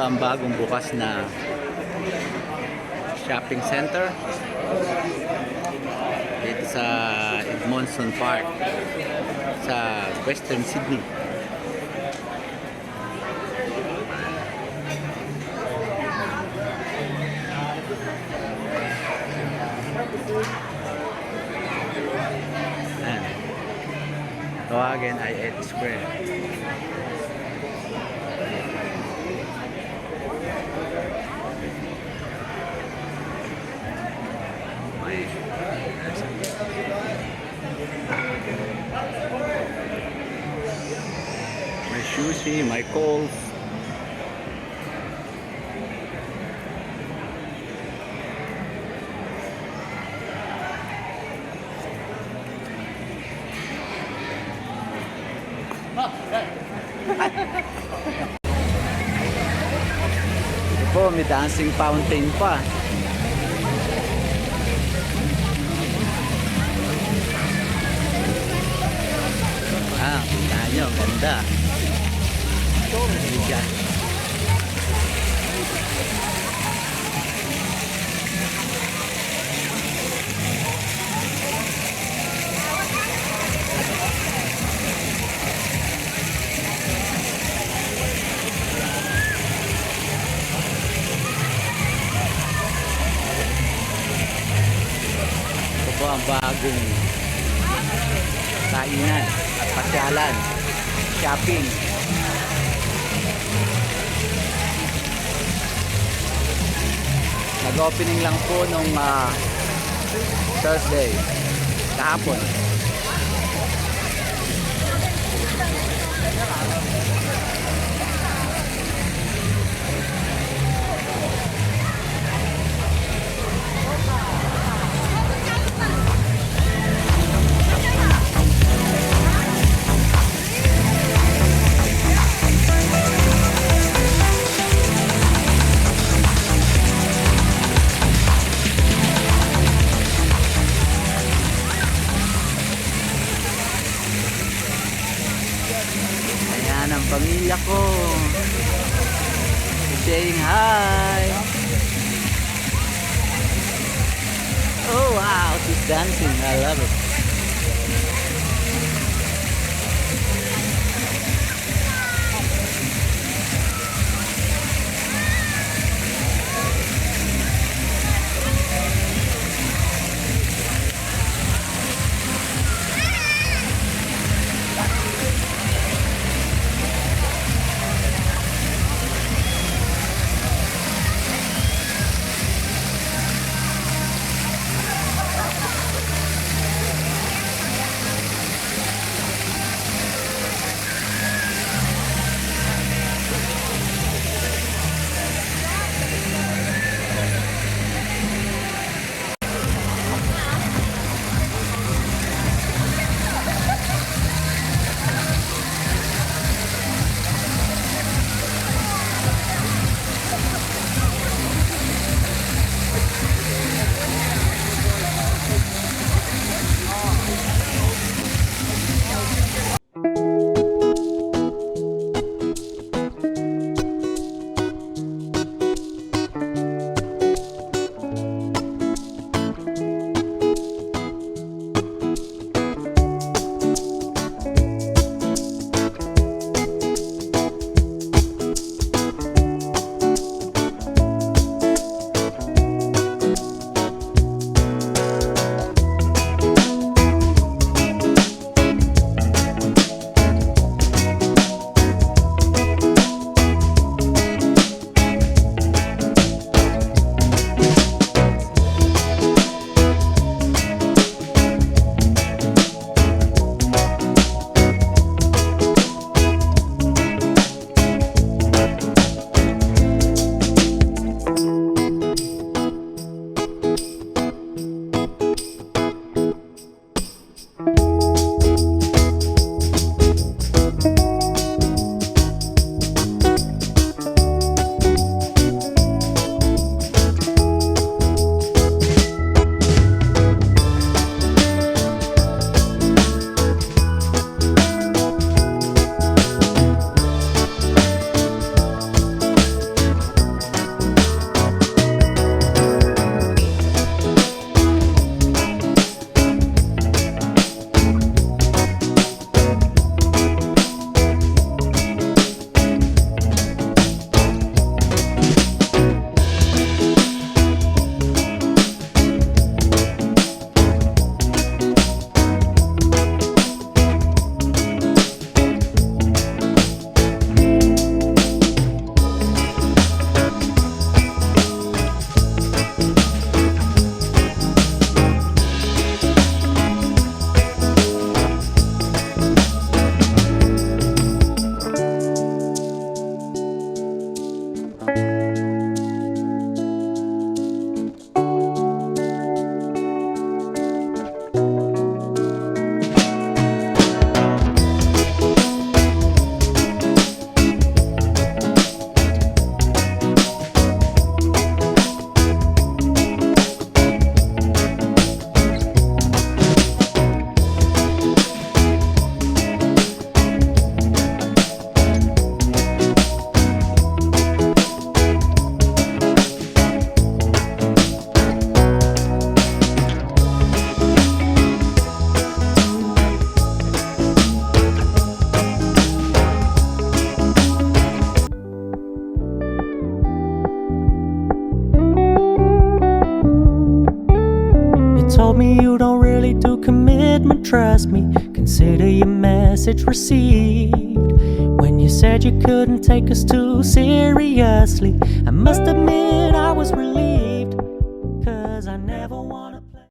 ang bagong bukas na shopping center dito sa Edmonson Park sa Western Sydney. Ayan. Tawagin ay 8 Square. My sushi, my calls. Ito po, may dancing fountain pa. Kita nyo, ganda. Liga. Ito po ang bagong kainan at pasyalan, shopping. Nag-opening lang po nung Thursday kahapon. Ayan ang pamilya ko saying hi. Oh wow, she's dancing. I love it. commitment, trust me. Consider your message received. When you said you couldn't take us too seriously, I must admit